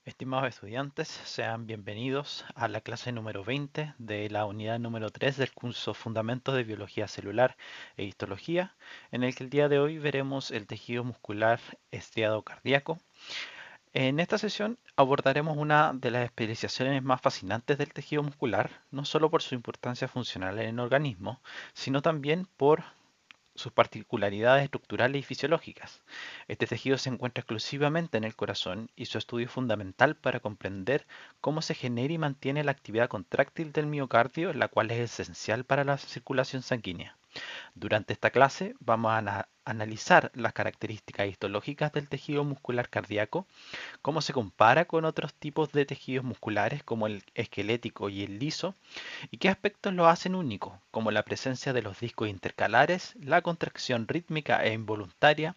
Estimados estudiantes, sean bienvenidos a la clase número 20 de la unidad número 3 del curso Fundamentos de Biología Celular e Histología, en el que el día de hoy veremos el tejido muscular estriado cardíaco. En esta sesión abordaremos una de las especializaciones más fascinantes del tejido muscular, no solo por su importancia funcional en el organismo, sino también por sus particularidades estructurales y fisiológicas. Este tejido se encuentra exclusivamente en el corazón y su estudio es fundamental para comprender cómo se genera y mantiene la actividad contráctil del miocardio, la cual es esencial para la circulación sanguínea. Durante esta clase vamos a analizar las características histológicas del tejido muscular cardíaco, cómo se compara con otros tipos de tejidos musculares como el esquelético y el liso, y qué aspectos lo hacen único, como la presencia de los discos intercalares, la contracción rítmica e involuntaria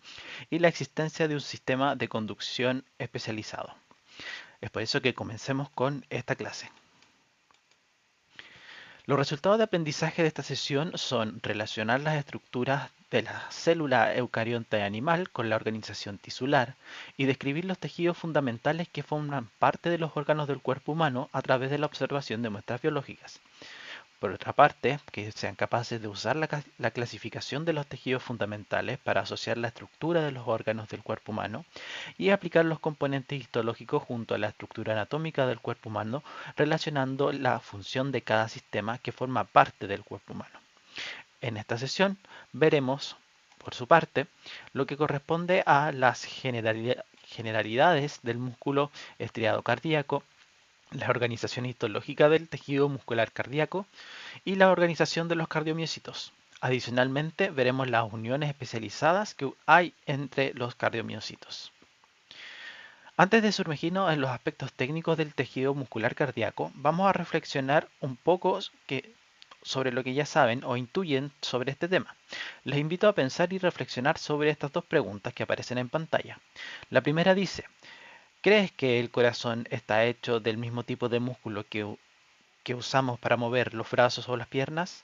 y la existencia de un sistema de conducción especializado. Es por eso que comencemos con esta clase. Los resultados de aprendizaje de esta sesión son relacionar las estructuras de la célula eucarionte animal con la organización tisular y describir los tejidos fundamentales que forman parte de los órganos del cuerpo humano a través de la observación de muestras biológicas. Por otra parte, que sean capaces de usar la clasificación de los tejidos fundamentales para asociar la estructura de los órganos del cuerpo humano y aplicar los componentes histológicos junto a la estructura anatómica del cuerpo humano, relacionando la función de cada sistema que forma parte del cuerpo humano. En esta sesión veremos, por su parte, lo que corresponde a las generalidades del músculo estriado cardíaco, la organización histológica del tejido muscular cardíaco y la organización de los cardiomiocitos. Adicionalmente, veremos las uniones especializadas que hay entre los cardiomiocitos. Antes de sumergirnos en los aspectos técnicos del tejido muscular cardíaco, vamos a reflexionar un poco sobre lo que ya saben o intuyen sobre este tema. Les invito a pensar y reflexionar sobre estas dos preguntas que aparecen en pantalla. La primera dice, ¿crees que el corazón está hecho del mismo tipo de músculo que usamos para mover los brazos o las piernas?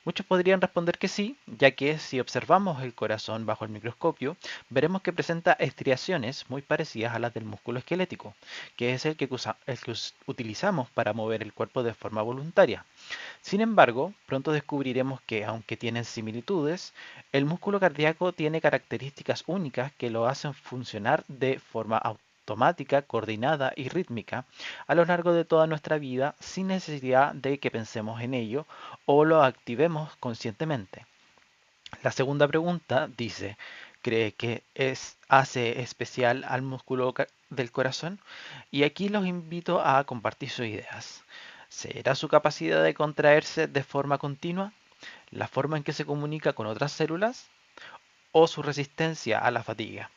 Muchos podrían responder que sí, ya que si observamos el corazón bajo el microscopio, veremos que presenta estriaciones muy parecidas a las del músculo esquelético, que es el que utilizamos para mover el cuerpo de forma voluntaria. Sin embargo, pronto descubriremos que, aunque tienen similitudes, el músculo cardíaco tiene características únicas que lo hacen funcionar de forma automática, coordinada y rítmica a lo largo de toda nuestra vida sin necesidad de que pensemos en ello o lo activemos conscientemente. La segunda pregunta dice, ¿cree que hace especial al músculo del corazón? Y aquí los invito a compartir sus ideas. ¿Será su capacidad de contraerse de forma continua? ¿La forma en que se comunica con otras células? ¿O su resistencia a la fatiga?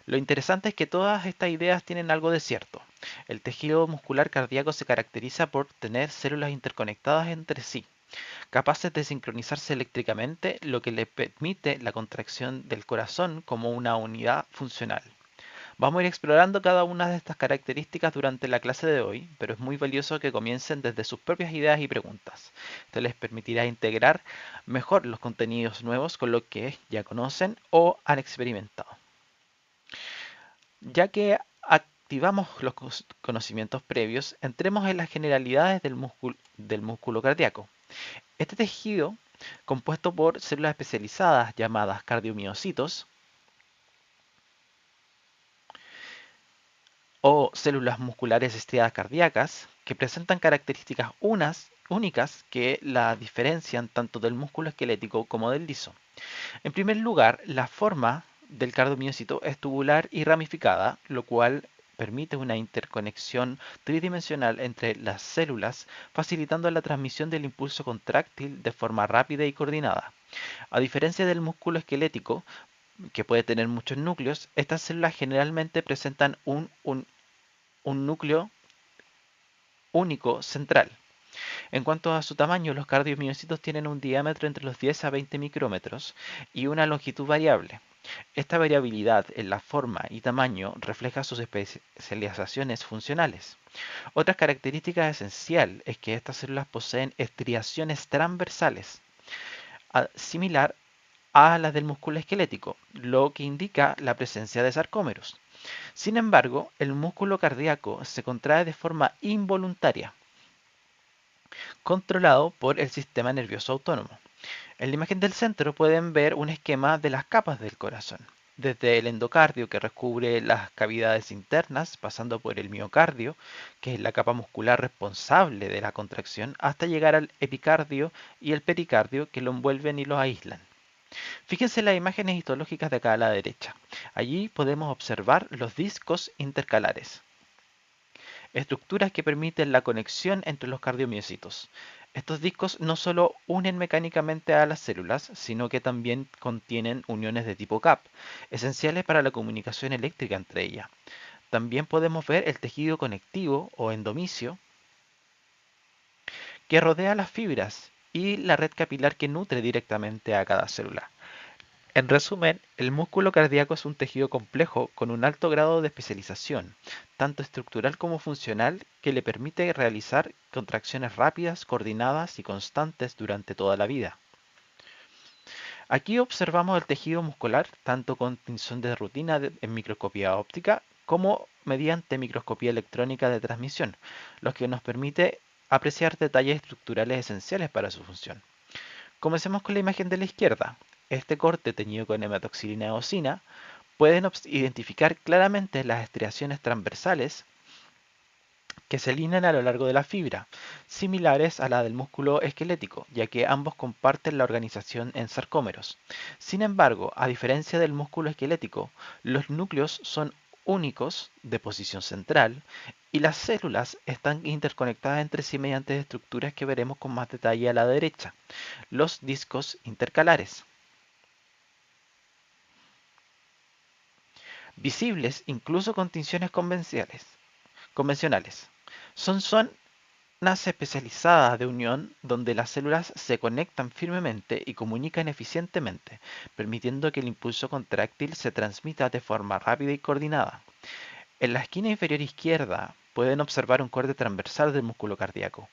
Lo interesante es que todas estas ideas tienen algo de cierto. El tejido muscular cardíaco se caracteriza por tener células interconectadas entre sí, capaces de sincronizarse eléctricamente, lo que le permite la contracción del corazón como una unidad funcional. Vamos a ir explorando cada una de estas características durante la clase de hoy, pero es muy valioso que comiencen desde sus propias ideas y preguntas. Esto les permitirá integrar mejor los contenidos nuevos con lo que ya conocen o han experimentado. Ya que activamos los conocimientos previos, entremos en las generalidades del músculo cardíaco. Este tejido, compuesto por células especializadas llamadas cardiomiocitos o células musculares estriadas cardíacas, que presentan características únicas que la diferencian tanto del músculo esquelético como del liso. En primer lugar, la forma del cardiomiocito es tubular y ramificada, lo cual permite una interconexión tridimensional entre las células, facilitando la transmisión del impulso contráctil de forma rápida y coordinada. A diferencia del músculo esquelético, que puede tener muchos núcleos, estas células generalmente presentan un núcleo único central. En cuanto a su tamaño, los cardiomiocitos tienen un diámetro entre los 10 a 20 micrómetros y una longitud variable. Esta variabilidad en la forma y tamaño refleja sus especializaciones funcionales. Otra característica esencial es que estas células poseen estriaciones transversales, similar a las del músculo esquelético, lo que indica la presencia de sarcómeros. Sin embargo, el músculo cardíaco se contrae de forma involuntaria, controlado por el sistema nervioso autónomo. En la imagen del centro pueden ver un esquema de las capas del corazón, desde el endocardio que recubre las cavidades internas, pasando por el miocardio, que es la capa muscular responsable de la contracción, hasta llegar al epicardio y el pericardio que lo envuelven y lo aíslan. Fíjense en las imágenes histológicas de acá a la derecha. Allí podemos observar los discos intercalares, estructuras que permiten la conexión entre los cardiomiocitos. Estos discos no solo unen mecánicamente a las células, sino que también contienen uniones de tipo CAP, esenciales para la comunicación eléctrica entre ellas. También podemos ver el tejido conectivo o endomisio que rodea las fibras y la red capilar que nutre directamente a cada célula. En resumen, el músculo cardíaco es un tejido complejo con un alto grado de especialización, tanto estructural como funcional, que le permite realizar contracciones rápidas, coordinadas y constantes durante toda la vida. Aquí observamos el tejido muscular tanto con tinción de rutina en microscopía óptica como mediante microscopía electrónica de transmisión, lo que nos permite apreciar detalles estructurales esenciales para su función. Comencemos con la imagen de la izquierda. Este corte teñido con hematoxilina eosina pueden identificar claramente las estriaciones transversales que se alinean a lo largo de la fibra, similares a la del músculo esquelético, ya que ambos comparten la organización en sarcómeros. Sin embargo, a diferencia del músculo esquelético, los núcleos son únicos de posición central y las células están interconectadas entre sí mediante estructuras que veremos con más detalle a la derecha, los discos intercalares, visibles incluso con tinciones convencionales. Son zonas especializadas de unión donde las células se conectan firmemente y comunican eficientemente, permitiendo que el impulso contráctil se transmita de forma rápida y coordinada. En la esquina inferior izquierda pueden observar un corte transversal del músculo cardíaco.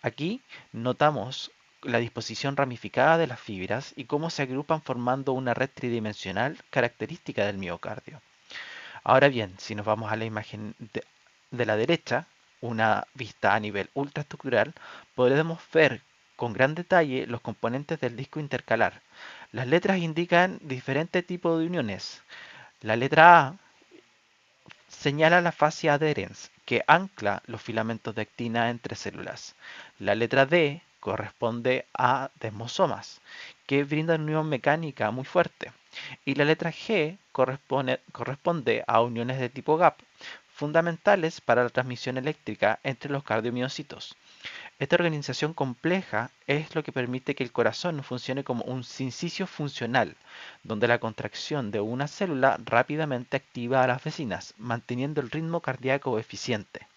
Aquí notamos la disposición ramificada de las fibras y cómo se agrupan formando una red tridimensional característica del miocardio. Ahora bien, si nos vamos a la imagen de la derecha, una vista a nivel ultraestructural, podremos ver con gran detalle los componentes del disco intercalar. Las letras indican diferentes tipos de uniones. La letra A señala la fascia adherens, que ancla los filamentos de actina entre células. La letra D corresponde a desmosomas, que brindan unión mecánica muy fuerte. Y la letra G corresponde a uniones de tipo gap, fundamentales para la transmisión eléctrica entre los cardiomiocitos. Esta organización compleja es lo que permite que el corazón funcione como un sinsisio funcional, donde la contracción de una célula rápidamente activa a las vecinas, manteniendo el ritmo cardíaco eficiente.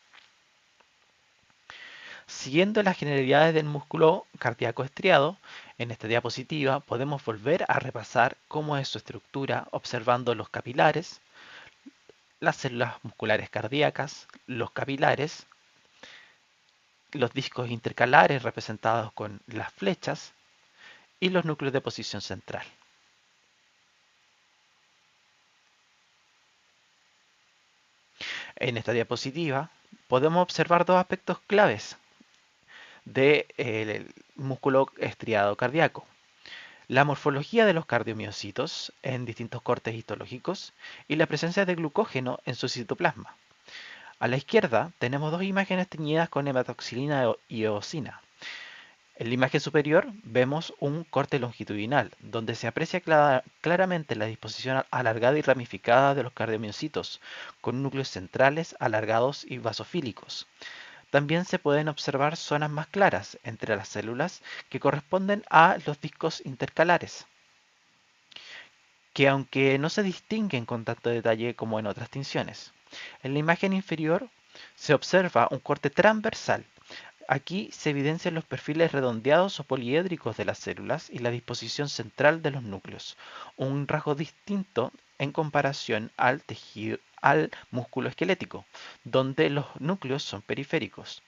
Siguiendo las generalidades del músculo cardíaco estriado, en esta diapositiva podemos volver a repasar cómo es su estructura observando los capilares, las células musculares cardíacas, los capilares, los discos intercalares representados con las flechas y los núcleos de posición central. En esta diapositiva podemos observar dos aspectos claves del músculo estriado cardíaco. La morfología de los cardiomiocitos en distintos cortes histológicos y la presencia de glucógeno en su citoplasma. A la izquierda tenemos dos imágenes teñidas con hematoxilina y eosina. En la imagen superior vemos un corte longitudinal, donde se aprecia claramente la disposición alargada y ramificada de los cardiomiocitos, con núcleos centrales alargados y basofílicos. También se pueden observar zonas más claras entre las células que corresponden a los discos intercalares, que aunque no se distinguen con tanto detalle como en otras tinciones. En la imagen inferior se observa un corte transversal. Aquí se evidencian los perfiles redondeados o poliédricos de las células y la disposición central de los núcleos, un rasgo distinto en comparación al tejido, al músculo esquelético, donde los núcleos son periféricos.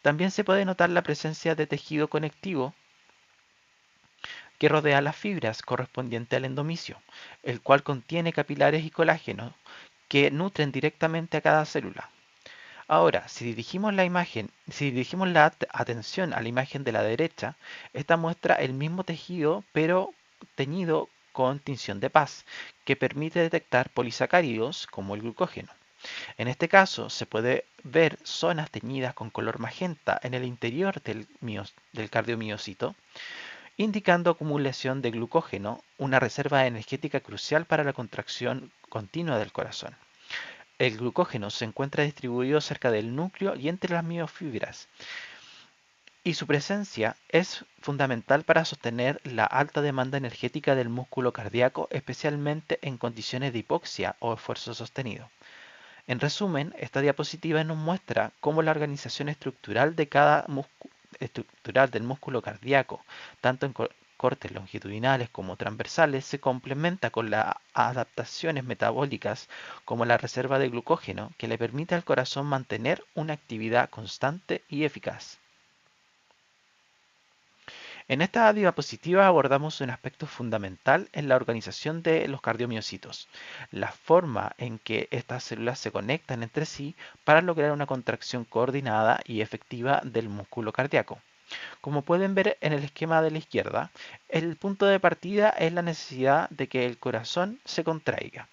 También se puede notar la presencia de tejido conectivo que rodea las fibras correspondiente al endomisio, el cual contiene capilares y colágeno que nutren directamente a cada célula. Ahora, si dirigimos la atención a la imagen de la derecha, esta muestra el mismo tejido pero teñido con tinción de paz, que permite detectar polisacáridos como el glucógeno. En este caso, se puede ver zonas teñidas con color magenta en el interior del cardiomiocito, indicando acumulación de glucógeno, una reserva energética crucial para la contracción continua del corazón. El glucógeno se encuentra distribuido cerca del núcleo y entre las miofibras, y su presencia es fundamental para sostener la alta demanda energética del músculo cardíaco, especialmente en condiciones de hipoxia o esfuerzo sostenido. En resumen, esta diapositiva nos muestra cómo la organización estructural de cada estructural del músculo cardíaco, tanto en cortes longitudinales como transversales, se complementa con las adaptaciones metabólicas como la reserva de glucógeno que le permite al corazón mantener una actividad constante y eficaz. En esta diapositiva abordamos un aspecto fundamental en la organización de los cardiomiocitos, la forma en que estas células se conectan entre sí para lograr una contracción coordinada y efectiva del músculo cardíaco. Como pueden ver en el esquema de la izquierda, el punto de partida es la necesidad de que el corazón se contraiga.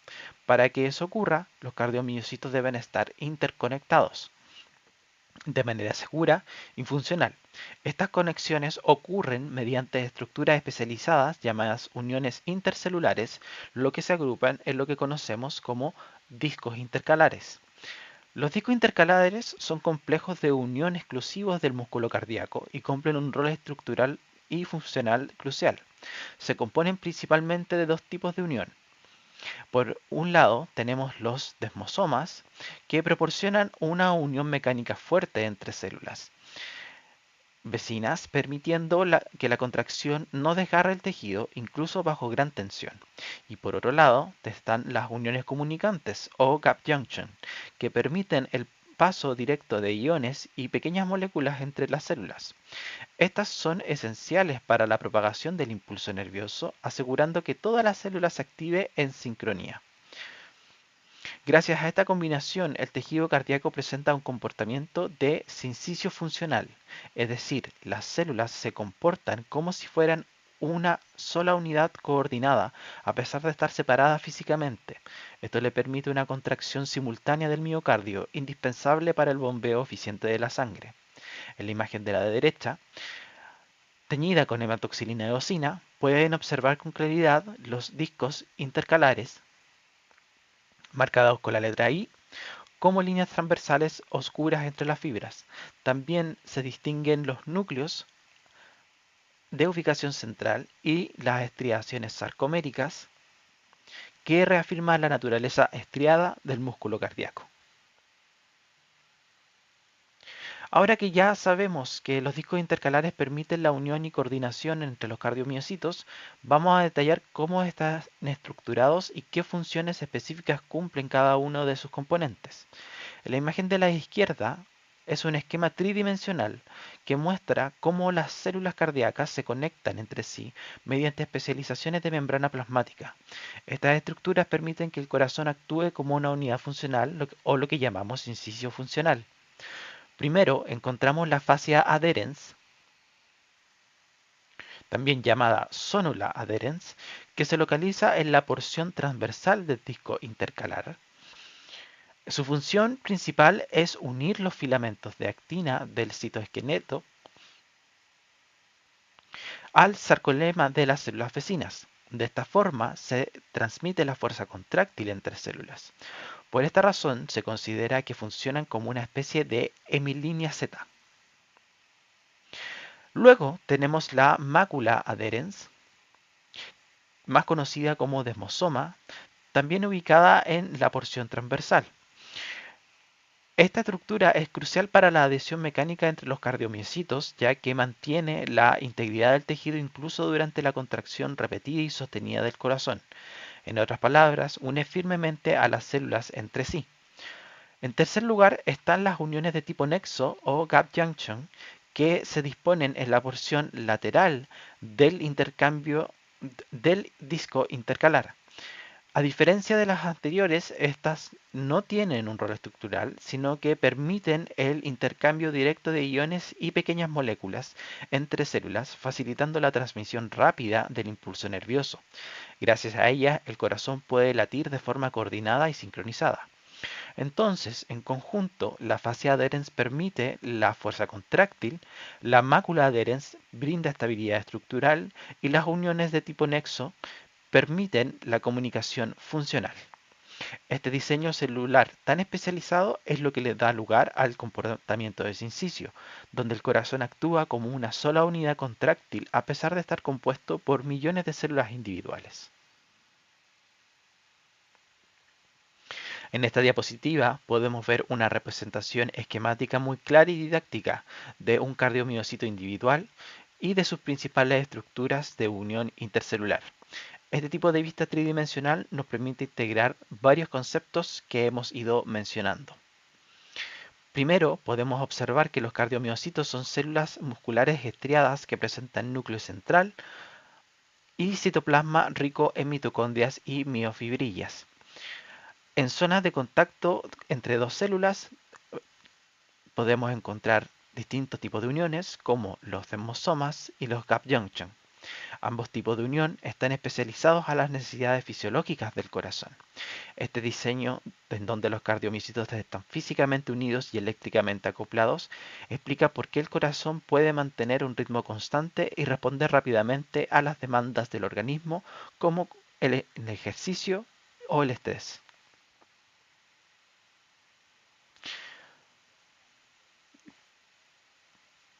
Para que eso ocurra, los cardiomiocitos deben estar interconectados de manera segura y funcional. Estas conexiones ocurren mediante estructuras especializadas llamadas uniones intercelulares, lo que se agrupan en lo que conocemos como discos intercalares. Los discos intercalares son complejos de unión exclusivos del músculo cardíaco y cumplen un rol estructural y funcional crucial. Se componen principalmente de dos tipos de unión. Por un lado, tenemos los desmosomas, que proporcionan una unión mecánica fuerte entre células vecinas, permitiendo que la contracción no desgarre el tejido, incluso bajo gran tensión. Y por otro lado, están las uniones comunicantes o gap junction, que permiten el paso directo de iones y pequeñas moléculas entre las células. Estas son esenciales para la propagación del impulso nervioso, asegurando que toda la célula se active en sincronía. Gracias a esta combinación, el tejido cardíaco presenta un comportamiento de sincicio funcional, es decir, las células se comportan como si fueran una sola unidad coordinada, a pesar de estar separadas físicamente. Esto le permite una contracción simultánea del miocardio, indispensable para el bombeo eficiente de la sangre. En la imagen de la derecha, teñida con hematoxilina eosina, pueden observar con claridad los discos intercalares marcados con la letra I como líneas transversales oscuras entre las fibras. También se distinguen los núcleos de ubicación central y las estriaciones sarcoméricas que reafirman la naturaleza estriada del músculo cardíaco. Ahora que ya sabemos que los discos intercalares permiten la unión y coordinación entre los cardiomiocitos, vamos a detallar cómo están estructurados y qué funciones específicas cumplen cada uno de sus componentes. La imagen de la izquierda es un esquema tridimensional que muestra cómo las células cardíacas se conectan entre sí mediante especializaciones de membrana plasmática. Estas estructuras permiten que el corazón actúe como una unidad funcional o lo que llamamos inciso funcional. Primero encontramos la fascia adherens, también llamada sonula adherens, que se localiza en la porción transversal del disco intercalar. Su función principal es unir los filamentos de actina del citoesqueleto al sarcolema de las células vecinas. De esta forma se transmite la fuerza contráctil entre células. Por esta razón se considera que funcionan como una especie de hemilínea Z. Luego tenemos la mácula adherens, más conocida como desmosoma, también ubicada en la porción transversal. Esta estructura es crucial para la adhesión mecánica entre los cardiomiocitos, ya que mantiene la integridad del tejido incluso durante la contracción repetida y sostenida del corazón. En otras palabras, une firmemente a las células entre sí. En tercer lugar están las uniones de tipo nexo o gap junction, que se disponen en la porción lateral del disco intercalar. A diferencia de las anteriores, estas no tienen un rol estructural, sino que permiten el intercambio directo de iones y pequeñas moléculas entre células, facilitando la transmisión rápida del impulso nervioso. Gracias a ellas, el corazón puede latir de forma coordinada y sincronizada. Entonces, en conjunto, la fascia adherens permite la fuerza contráctil, la mácula adherens brinda estabilidad estructural y las uniones de tipo nexo permiten la comunicación funcional. Este diseño celular tan especializado es lo que le da lugar al comportamiento de sincicio, donde el corazón actúa como una sola unidad contráctil a pesar de estar compuesto por millones de células individuales. En esta diapositiva podemos ver una representación esquemática muy clara y didáctica de un cardiomiocito individual y de sus principales estructuras de unión intercelular. Este tipo de vista tridimensional nos permite integrar varios conceptos que hemos ido mencionando. Primero, podemos observar que los cardiomiocitos son células musculares estriadas que presentan núcleo central y citoplasma rico en mitocondrias y miofibrillas. En zonas de contacto entre dos células podemos encontrar distintos tipos de uniones como los desmosomas y los gap junction. Ambos tipos de unión están especializados a las necesidades fisiológicas del corazón. Este diseño, en donde los cardiomiocitos están físicamente unidos y eléctricamente acoplados, explica por qué el corazón puede mantener un ritmo constante y responder rápidamente a las demandas del organismo como el ejercicio o el estrés.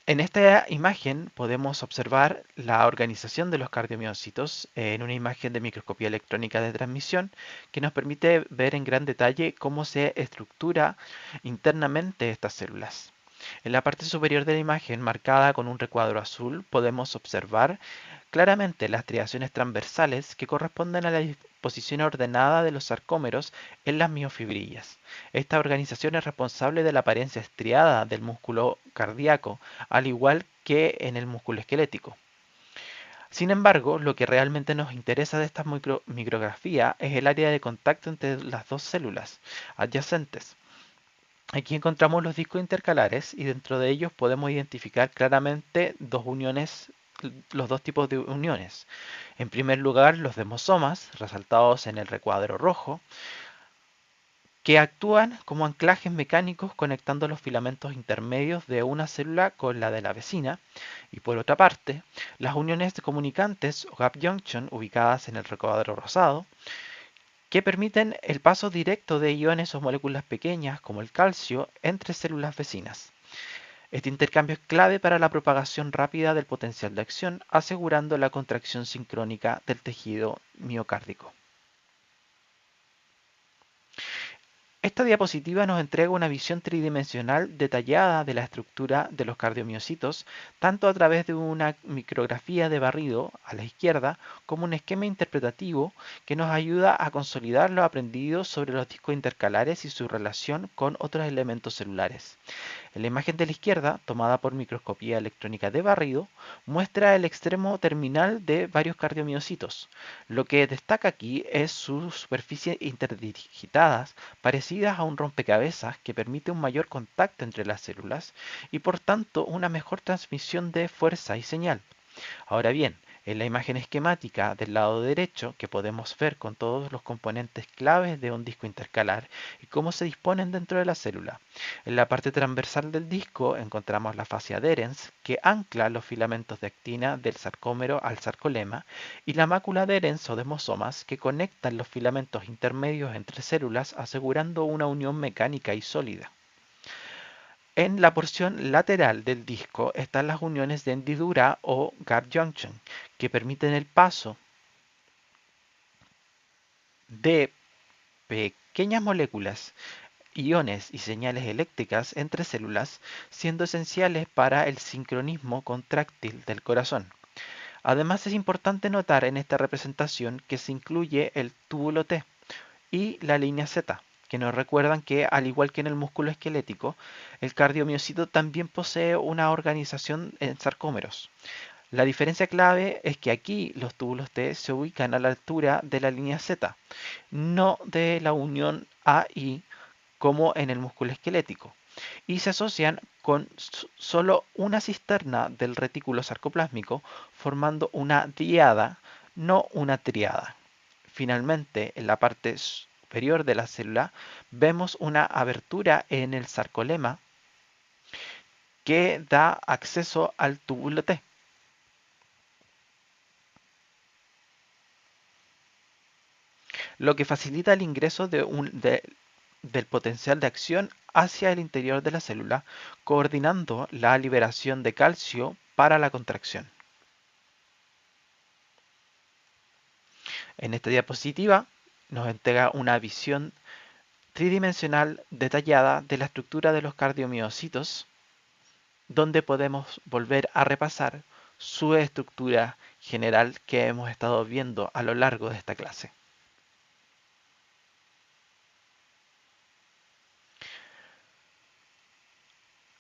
En esta imagen podemos observar la organización de los cardiomiocitos en una imagen de microscopía electrónica de transmisión que nos permite ver en gran detalle cómo se estructura internamente estas células. En la parte superior de la imagen, marcada con un recuadro azul, podemos observar claramente las striaciones transversales que corresponden a la disposición ordenada de los sarcómeros en las miofibrillas. Esta organización es responsable de la apariencia estriada del músculo cardíaco, al igual que en el músculo esquelético. Sin embargo, lo que realmente nos interesa de esta micrografía es el área de contacto entre las dos células adyacentes. Aquí encontramos los discos intercalares y dentro de ellos podemos identificar claramente los dos tipos de uniones. En primer lugar, los demosomas, resaltados en el recuadro rojo, que actúan como anclajes mecánicos conectando los filamentos intermedios de una célula con la de la vecina, y por otra parte, las uniones comunicantes o gap junction ubicadas en el recuadro rosado, que permiten el paso directo de iones o moléculas pequeñas como el calcio entre células vecinas. Este intercambio es clave para la propagación rápida del potencial de acción, asegurando la contracción sincrónica del tejido miocárdico. Esta diapositiva nos entrega una visión tridimensional detallada de la estructura de los cardiomiocitos, tanto a través de una micrografía de barrido a la izquierda, como un esquema interpretativo que nos ayuda a consolidar lo aprendido sobre los discos intercalares y su relación con otros elementos celulares. En la imagen de la izquierda, tomada por microscopía electrónica de barrido, muestra el extremo terminal de varios cardiomiocitos. Lo que destaca aquí es sus superficies interdigitadas, parecidas a un rompecabezas que permite un mayor contacto entre las células y por tanto una mejor transmisión de fuerza y señal. Ahora bien, en la imagen esquemática del lado derecho, que podemos ver con todos los componentes claves de un disco intercalar y cómo se disponen dentro de la célula. En la parte transversal del disco encontramos la fascia adherens, que ancla los filamentos de actina del sarcómero al sarcolema, y la mácula adherens o desmosomas, que conectan los filamentos intermedios entre células, asegurando una unión mecánica y sólida. En la porción lateral del disco están las uniones de hendidura o gap junction, que permiten el paso de pequeñas moléculas, iones y señales eléctricas entre células, siendo esenciales para el sincronismo contráctil del corazón. Además, es importante notar en esta representación que se incluye el túbulo T y la línea Z, que nos recuerdan que, al igual que en el músculo esquelético, el cardiomiocito también posee una organización en sarcómeros. La diferencia clave es que aquí los túbulos T se ubican a la altura de la línea Z, no de la unión A I como en el músculo esquelético, y se asocian con solo una cisterna del retículo sarcoplásmico, formando una diada, no una triada. Finalmente, en la parte superior de la célula vemos una abertura en el sarcolema que da acceso al túbulo T, lo que facilita el ingreso del potencial de acción hacia el interior de la célula, coordinando la liberación de calcio para la contracción. En esta diapositiva nos entrega una visión tridimensional detallada de la estructura de los cardiomiocitos, donde podemos volver a repasar su estructura general que hemos estado viendo a lo largo de esta clase.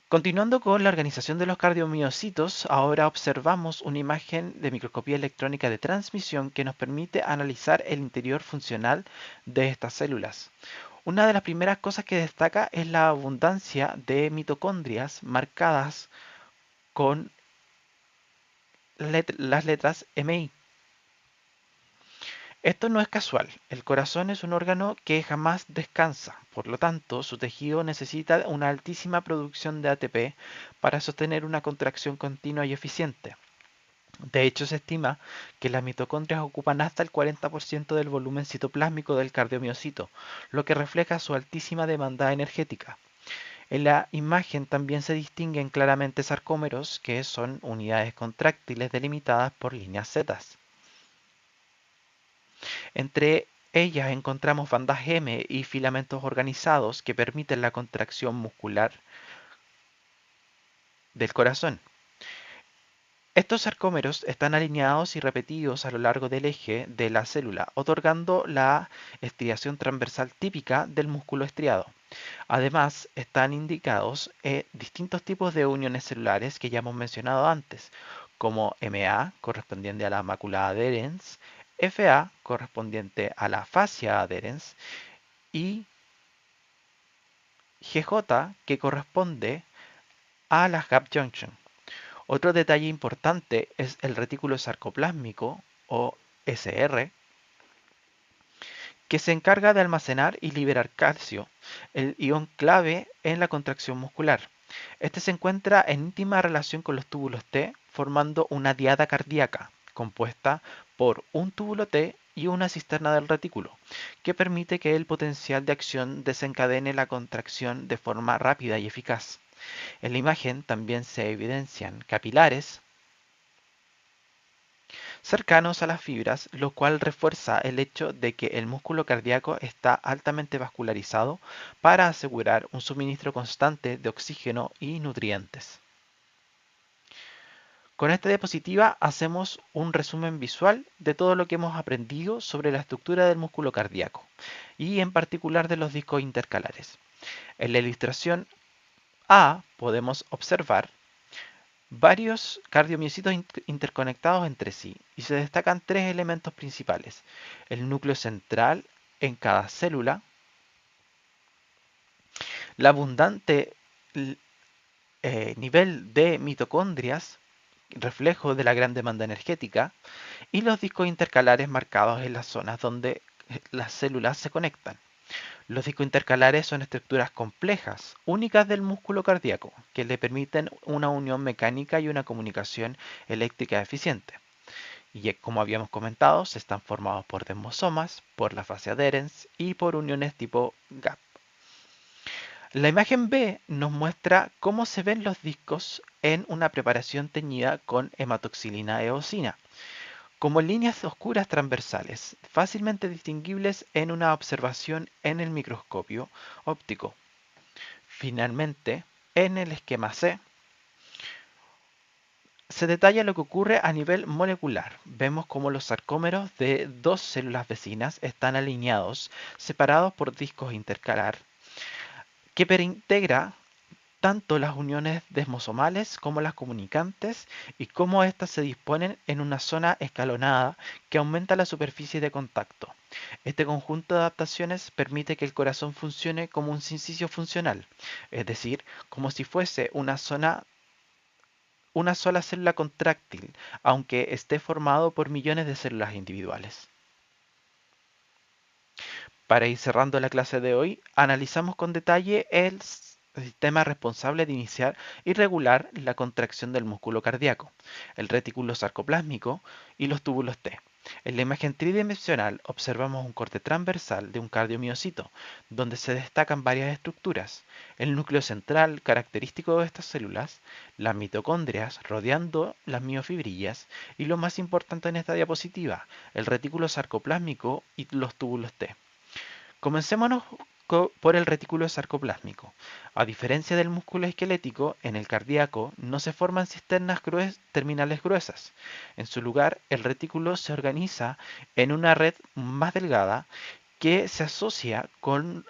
Continuando con la organización de los cardiomiocitos, ahora observamos una imagen de microscopía electrónica de transmisión que nos permite analizar el interior funcional de estas células. Una de las primeras cosas que destaca es la abundancia de mitocondrias marcadas con las letras MI. Esto no es casual, el corazón es un órgano que jamás descansa, por lo tanto su tejido necesita una altísima producción de ATP para sostener una contracción continua y eficiente. De hecho, se estima que las mitocondrias ocupan hasta el 40% del volumen citoplásmico del cardiomiocito, lo que refleja su altísima demanda energética. En la imagen también se distinguen claramente sarcómeros, que son unidades contráctiles delimitadas por líneas Z. Entre ellas encontramos bandas M y filamentos organizados que permiten la contracción muscular del corazón. Estos sarcómeros están alineados y repetidos a lo largo del eje de la célula, otorgando la estriación transversal típica del músculo estriado. Además, están indicados distintos tipos de uniones celulares que ya hemos mencionado antes, como MA, correspondiente a la mácula adherens, FA, correspondiente a la fascia adherens, y GJ, que corresponde a la gap junction. Otro detalle importante es el retículo sarcoplásmico, o SR, que se encarga de almacenar y liberar calcio, el ion clave en la contracción muscular. Este se encuentra en íntima relación con los túbulos T, formando una diada cardíaca, compuesta por un túbulo T y una cisterna del retículo, que permite que el potencial de acción desencadene la contracción de forma rápida y eficaz. En la imagen también se evidencian capilares cercanos a las fibras, lo cual refuerza el hecho de que el músculo cardíaco está altamente vascularizado para asegurar un suministro constante de oxígeno y nutrientes. Con esta diapositiva hacemos un resumen visual de todo lo que hemos aprendido sobre la estructura del músculo cardíaco y en particular de los discos intercalares. En la ilustración A podemos observar varios cardiomiocitos interconectados entre sí y se destacan tres elementos principales: el núcleo central en cada célula, la abundante nivel de mitocondrias, reflejo de la gran demanda energética, y los discos intercalares marcados en las zonas donde las células se conectan. Los discos intercalares son estructuras complejas, únicas del músculo cardíaco, que le permiten una unión mecánica y una comunicación eléctrica eficiente. Y como habíamos comentado, se están formados por desmosomas, por la fascia adherens y por uniones tipo gap. La imagen B nos muestra cómo se ven los discos en una preparación teñida con hematoxilina eosina, como líneas oscuras transversales, fácilmente distinguibles en una observación en el microscopio óptico. Finalmente, en el esquema C, se detalla lo que ocurre a nivel molecular. Vemos cómo los sarcómeros de dos células vecinas están alineados, separados por discos intercalar, que tanto las uniones desmosomales como las comunicantes y cómo éstas se disponen en una zona escalonada que aumenta la superficie de contacto. Este conjunto de adaptaciones permite que el corazón funcione como un sinsisio funcional, es decir, como si fuese una sola célula contráctil, aunque esté formado por millones de células individuales. Para ir cerrando la clase de hoy, analizamos con detalle el sistema responsable de iniciar y regular la contracción del músculo cardíaco, el retículo sarcoplásmico y los túbulos T. En la imagen tridimensional observamos un corte transversal de un cardiomiocito, donde se destacan varias estructuras. El núcleo central, característico de estas células, las mitocondrias rodeando las miofibrillas y lo más importante en esta diapositiva, el retículo sarcoplásmico y los túbulos T. Comencémonos por el retículo sarcoplásmico. A diferencia del músculo esquelético, en el cardíaco no se forman cisternas terminales gruesas. En su lugar, el retículo se organiza en una red más delgada que se asocia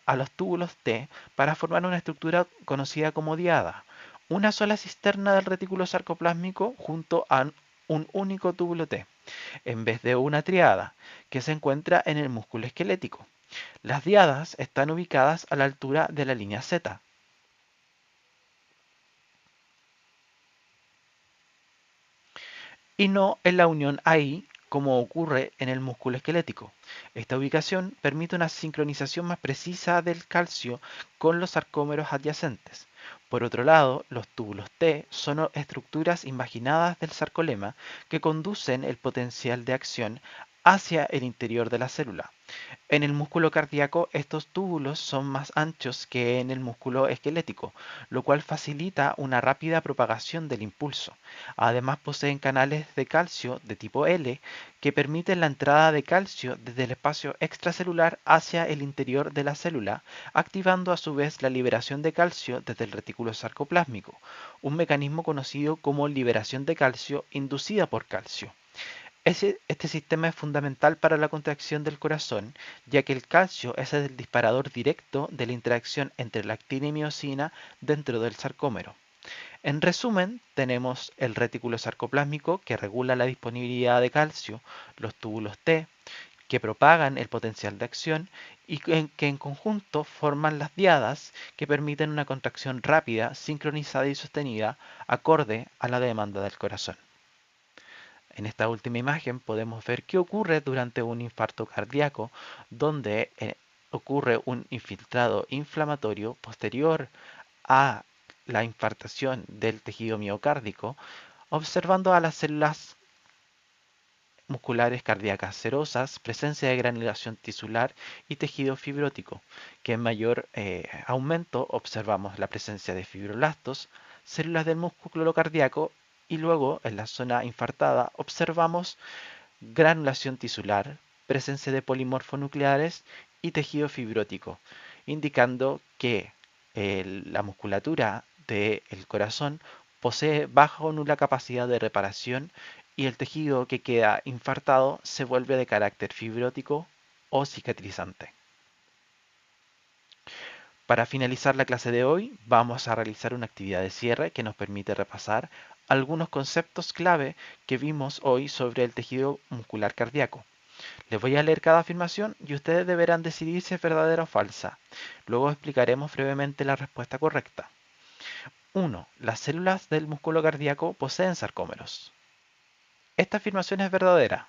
a los túbulos T para formar una estructura conocida como diada. Una sola cisterna del retículo sarcoplásmico junto a un único túbulo T, en vez de una triada que se encuentra en el músculo esquelético. Las diadas están ubicadas a la altura de la línea Z y no en la unión ahí como ocurre en el músculo esquelético. Esta ubicación permite una sincronización más precisa del calcio con los sarcómeros adyacentes. Por otro lado, los túbulos T son estructuras imaginadas del sarcolema que conducen el potencial de acción hacia el interior de la célula. En el músculo cardíaco, estos túbulos son más anchos que en el músculo esquelético, lo cual facilita una rápida propagación del impulso. Además, poseen canales de calcio de tipo L que permiten la entrada de calcio desde el espacio extracelular hacia el interior de la célula, activando a su vez la liberación de calcio desde el retículo sarcoplásmico, un mecanismo conocido como liberación de calcio inducida por calcio. Este sistema es fundamental para la contracción del corazón, ya que el calcio es el disparador directo de la interacción entre la actina y miocina dentro del sarcómero. En resumen, tenemos el retículo sarcoplásmico que regula la disponibilidad de calcio, los túbulos T que propagan el potencial de acción y que en conjunto forman las diadas que permiten una contracción rápida, sincronizada y sostenida acorde a la demanda del corazón. En esta última imagen podemos ver qué ocurre durante un infarto cardíaco, donde ocurre un infiltrado inflamatorio posterior a la infartación del tejido miocárdico, observando a las células musculares cardíacas serosas, presencia de granulación tisular y tejido fibrótico, que en mayor aumento observamos la presencia de fibroblastos, células del músculo cardíaco y luego en la zona infartada observamos granulación tisular, presencia de polimorfonucleares y tejido fibrótico, indicando que la musculatura del corazón posee baja o nula capacidad de reparación y el tejido que queda infartado se vuelve de carácter fibrótico o cicatrizante. Para finalizar la clase de hoy, vamos a realizar una actividad de cierre que nos permite repasar algunos conceptos clave que vimos hoy sobre el tejido muscular cardíaco. Les voy a leer cada afirmación y ustedes deberán decidir si es verdadera o falsa. Luego explicaremos brevemente la respuesta correcta. 1. Las células del músculo cardíaco poseen sarcómeros. Esta afirmación es verdadera.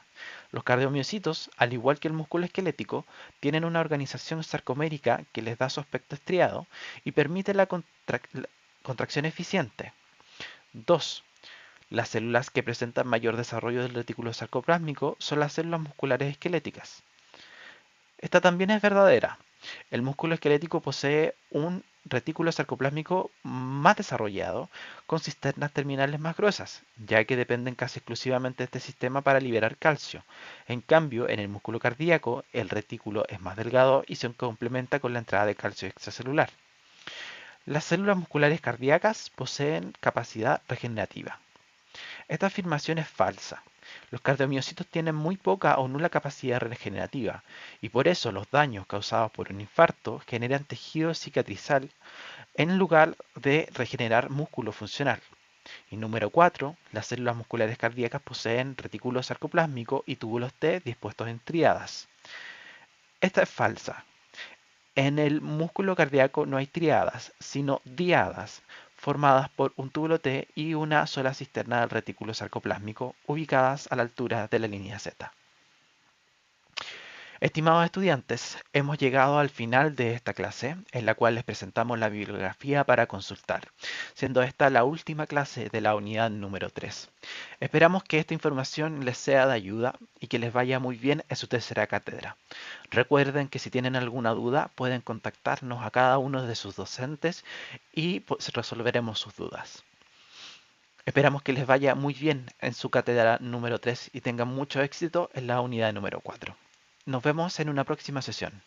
Los cardiomiocitos, al igual que el músculo esquelético, tienen una organización sarcomérica que les da su aspecto estriado y permite la contracción eficiente. 2. Las células que presentan mayor desarrollo del retículo sarcoplásmico son las células musculares esqueléticas. Esta también es verdadera. El músculo esquelético posee un retículo sarcoplásmico más desarrollado, con cisternas terminales más gruesas, ya que dependen casi exclusivamente de este sistema para liberar calcio. En cambio, en el músculo cardíaco, el retículo es más delgado y se complementa con la entrada de calcio extracelular. Las células musculares cardíacas poseen capacidad regenerativa. Esta afirmación es falsa. Los cardiomiocitos tienen muy poca o nula capacidad regenerativa y por eso los daños causados por un infarto generan tejido cicatrizal en lugar de regenerar músculo funcional. Y número 4, las células musculares cardíacas poseen retículo sarcoplásmico y túbulos T dispuestos en tríadas. Esta es falsa. En el músculo cardíaco no hay tríadas, sino diadas, formadas por un túbulo T y una sola cisterna del retículo sarcoplásmico, ubicadas a la altura de la línea Z. Estimados estudiantes, hemos llegado al final de esta clase, en la cual les presentamos la bibliografía para consultar, siendo esta la última clase de la unidad número 3. Esperamos que esta información les sea de ayuda y que les vaya muy bien en su tercera cátedra. Recuerden que si tienen alguna duda pueden contactarnos a cada uno de sus docentes y pues, resolveremos sus dudas. Esperamos que les vaya muy bien en su cátedra número 3 y tengan mucho éxito en la unidad número 4. Nos vemos en una próxima sesión.